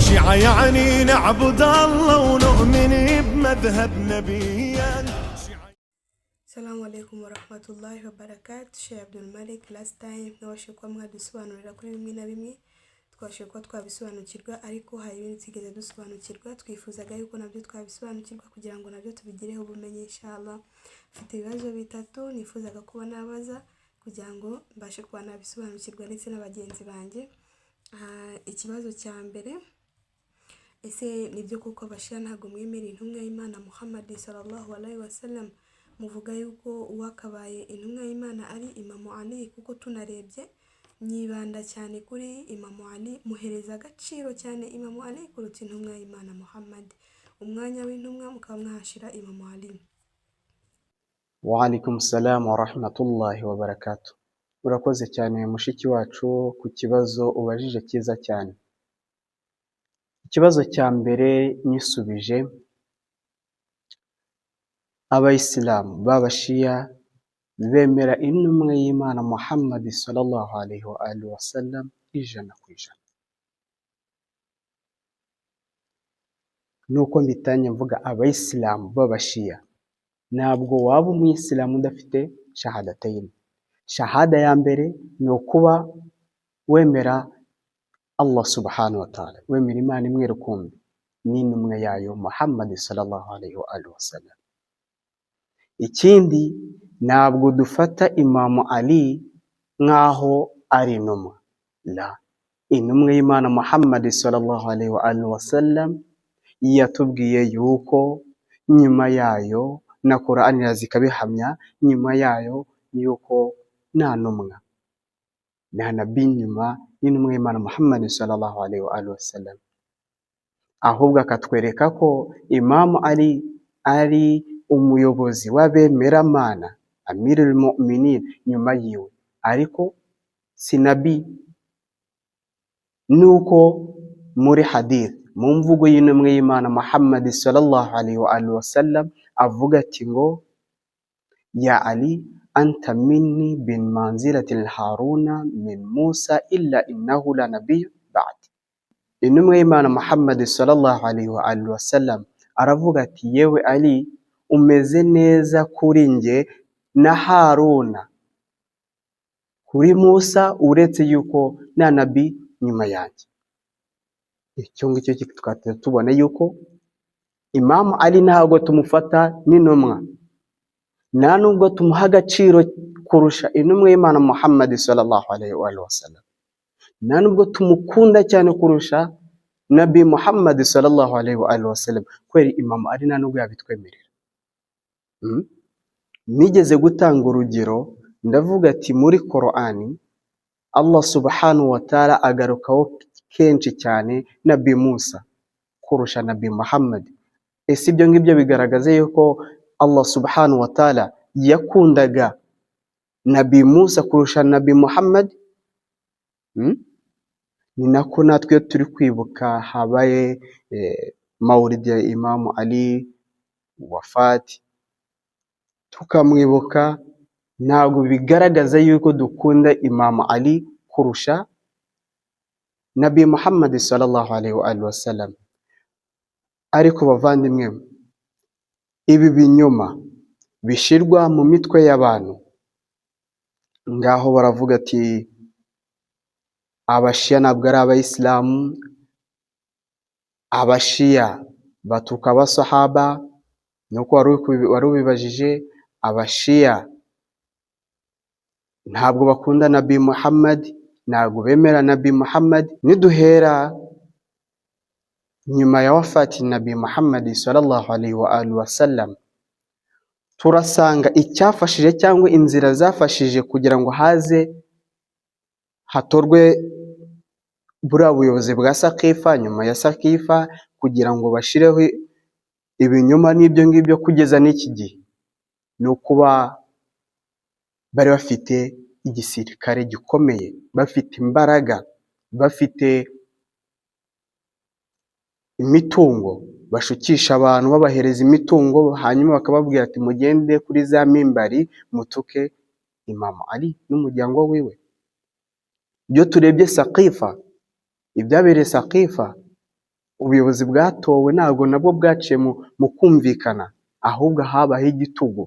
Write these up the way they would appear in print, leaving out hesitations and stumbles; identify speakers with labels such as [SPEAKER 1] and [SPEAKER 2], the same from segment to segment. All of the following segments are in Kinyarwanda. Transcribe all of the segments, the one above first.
[SPEAKER 1] شيعة يعني نعبد الله ونؤمن بمذهب نبيا.
[SPEAKER 2] Assalamu alaikum warahmatullahi wabarakatuh. Sheikh Abdul Malik, last time nabashikwa mwadusobanurira kuri bimwe na bimwe twashikwa twabisobanukirwa, ariko hari ibindi tigeze dusobanukirwa, twifuzaga yuko nabyo twabisobanukirwa kugira ngo nabyo tubigireho ubumenyi inshallah. Mfite ibibazo bitatu nifuzaga kuba nabaza kugira ngo mbashe kuba nabisobanukirwa ndetse n'abagenzi banjye. Ikibazo cya mbere, ese nibyo kuko abashia ntago mwemera intumwa y'Imana Muhammad sallallahu alaihi wasallam? Muvuga yuko uwakabaye intumwa y'Imana ari Imam Ali, kuko tunarebye nyibanda cyane kuri Imam Ali, muhereza agaciro cyane Imam Ali kuruta intumwa y'Imana Muhammad. Umwanya w'intumwa mukaba mwahashira Imam Ali.
[SPEAKER 3] Wa alaikum salam wa rahmatullahi wa barakatuh. Urakoze cyane mushiki wacu ku kibazo ubajije cyiza cyane. Ikibazo cya mbere nyisubije, abayisilamu b'abashia bemera intumwa y'Imana Muhammad sallallahu alaihi wa alihi wasallam ijana ku ijana. Nuko mbitanye mvuga abayisilamu b'abashia, ntabwo waba umuyisilamu udafite shahadatayn. Shahada ya mbere ni ukuba wemera Allah subhanahu wa ta'ala, wemera Imana imwe rukumbi n'intumwa yayo Muhammad sallallahu alaihi wa alihi wasallam. Ikindi, ntabwo dufata Imam Ali nkaho ari intumwa. La, intumwa y'Imana Muhammad sallallahu alaihi wa alihi wasallam yatubwiye yuko nyuma yayo na Qur'an zikabihamya, nyuma yayo yuko nta ntumwa nta nabi nyuma y'intumwa y'Imana Muhammad sallallahu alaihi wa alihi wasallam. Ahubwo akatwereka ko Imam Ali ari umuyobozi w'abemeramana, Amirul Mu'minin nyuma yiwe, ariko si nabi. Nuko muri hadith, mu mvugo y'intumwa y'Imana Muhammad sallallahu alaihi wa alihi wasallam avuga ati ngo, ya Ali anta minni bin manzilatil Haruna min Musa illa innahu la nabiy ba'd. Intumwa y'Imana Muhammad sallallahu alaihi wa alihi wasallam aravuga ati, yewe Ali, umeze neza kuri nge na Haruna kuri Musa, uretse yuko nta nabi nyuma yanjye. Icyo ngicyo tukaba tubona yuko Imam Ali ntabwo tumufata n'intumwa, nta nubwo tumuha agaciro kurusha intumwa y'Imana Muhammad sallallahu alaihi wa sallam, nta nubwo tumukunda cyane kurusha Nabi Muhammad sallallahu alaihi wa sallam. Kweri Imam Ali nta nubwo yabitwemerera. Nigeze gutanga urugero ndavuga ati muri Qur'ani Allah subhanahu wa ta'ala agarukaho kenshi cyane Nabi Musa kurusha Nabi Muhammad. Ese ibyo ngibyo bigaragaza yuko Allah subhanahu wa ta'ala yakundaga Nabi Musa kurusha Nabi Muhammad? Ni nako natwe turi kwibuka habaye Maulid ya Imam Ali wafati, tukamwibuka, ntabwo bigaragaza yuko dukunda Imam Ali kurusha Nabi Muhammad sallallahu alaihi wa alihi wasallam. Ariko bavandimwe, ibi binyoma bishirwa mu mitwe y'abantu, ngaho baravuga ati abashia ntabwo ari abayisilamu, abashia batuka abasahaba, nuko wari ubibajije, abashia ntabwo bakunda Nabi Muhammad, ntabwo bemera Nabi Muhammad. Niduhera nyuma ya wafati Nabi Muhammad sallallahu alaihi wa alihi wasallam, turasanga icyafashije cyangwa inzira zafashije kugira ngo hatorwe buriya buyobozi bwa Saqifa, nyuma ya Saqifa, kugira ngo bashireho ibinyoma n'ibyo ngibyo kugeza n'iki gihe, ni ukuba bari bafite igisirikare gikomeye, bafite imbaraga, bafite imitungo, bashukisha abantu babahereza imitungo, hanyuma bakababwira ati mugende kuri za mimbari mutuke Imam Ali n'umuryango wiwe. Iyo turebye Saqifa, ibyabereye Saqifa, ubuyobozi bwatowe ntabwo nabwo bwaciye mu kumvikana, ahubwo habaho igitugu,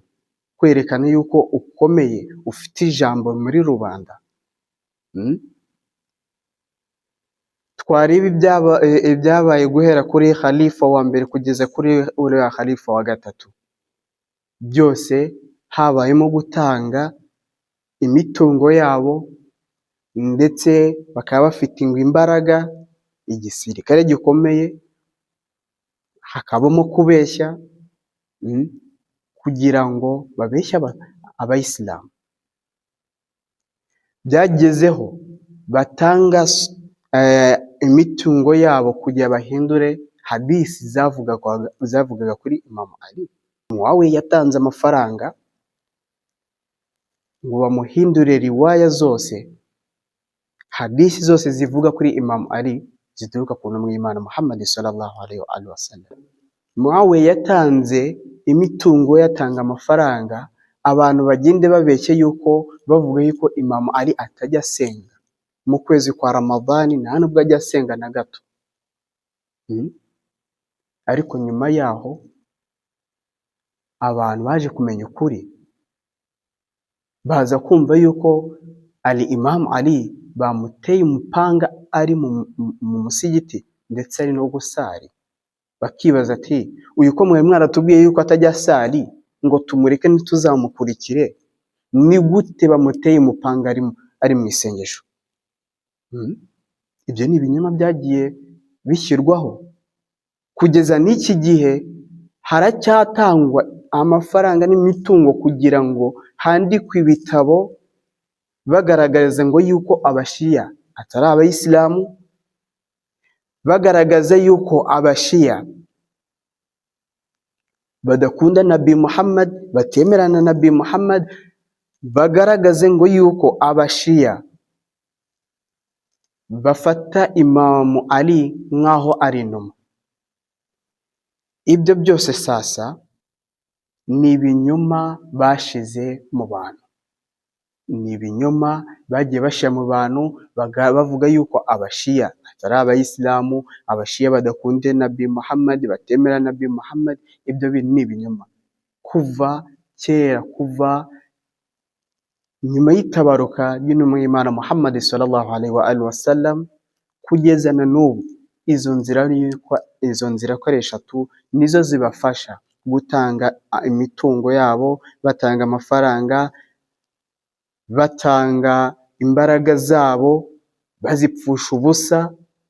[SPEAKER 3] kwerekana yuko ukomeye, ufite ijambo muri rubanda. Twareba ibyabaye guhera kuri Khalifa wa mbere kugeza kuri uriya Khalifa wa gatatu, byose habayemo gutanga imitungo yabo, ndetse bakaba bafite imbaraga, igisirikare gikomeye, hakabamo kubeshya, kugira ngo babeshye abayisilamu. Byagezeho batanga imitungo yabo kugira bahindure hadisi zavugaga kuri Imam Ali. Muawiya yatanze amafaranga ngo bamuhindure riwaya zose, hadisi zose zivuga kuri Imam Ali zituruka ku ntumwa y'Imana Muhammad sallallahu alaihi wa sallam. Muawiya yatanze imitungo, yatanga amafaranga, abantu bagende babeshye yuko bavuga yuko Imam Ali atajya asenga mu kwezi kwa Ramadhani, nta nubwo ajya asenga na gato. Ariko nyuma yaho abantu baje kumenya ukuri, baza kumva yuko Imam Ali bamuteye umupanga ari mu musigiti, ndetse ari no gusari. Bakibaza ati, uyu ko mwari mwaratubwiye yuko atajya asari ngo tumureke ntituzamukurikire, ni gute bamuteye umupanga ari mu isengesho? Ibyo ni ibinyoma byagiye bishyirwaho. Kugeza n'iki gihe haracyatangwa amafaranga n'imitungo kugira ngo handikwe ibitabo bagaragaza ngo yuko abashiya atari abayisilamu, bagaragaza yuko abashiya badakunda Nabi Muhammad, batemerana na Nabi Muhammad, bagaragaze ngo yuko abashiya bafata Imam Ali nk'aho ari intumwa. Ibyo byose sasa ni ibinyoma bashize mu bantu, ni ibinyoma bagiye bashyira mu bantu, bavuga yuko abashiya atari abayisilamu, abashiya badakunde Nabi Muhammad, batemera Nabi Muhammad. Ibyo ni ibinyoma kuva kera, kuva nyuma y'itabaruka y'intumwa y'Imana Muhammad sallallahu alaihi wa sallam kugeza na n'ubu. Izo nzira ko ari eshatu nizo zibafasha gutanga imitungo yabo, batanga amafaranga, batanga imbaraga zabo, bazipfusha ubusa,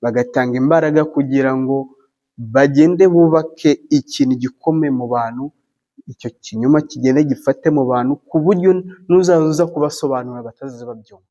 [SPEAKER 3] bagatanga imbaraga kugira ngo bagende bubake ikintu gikomeye mu bantu. Icyo kinyoma kigende gifate mu bantu ku buryo n'uzaza kubasobanurira batazaza babyumva.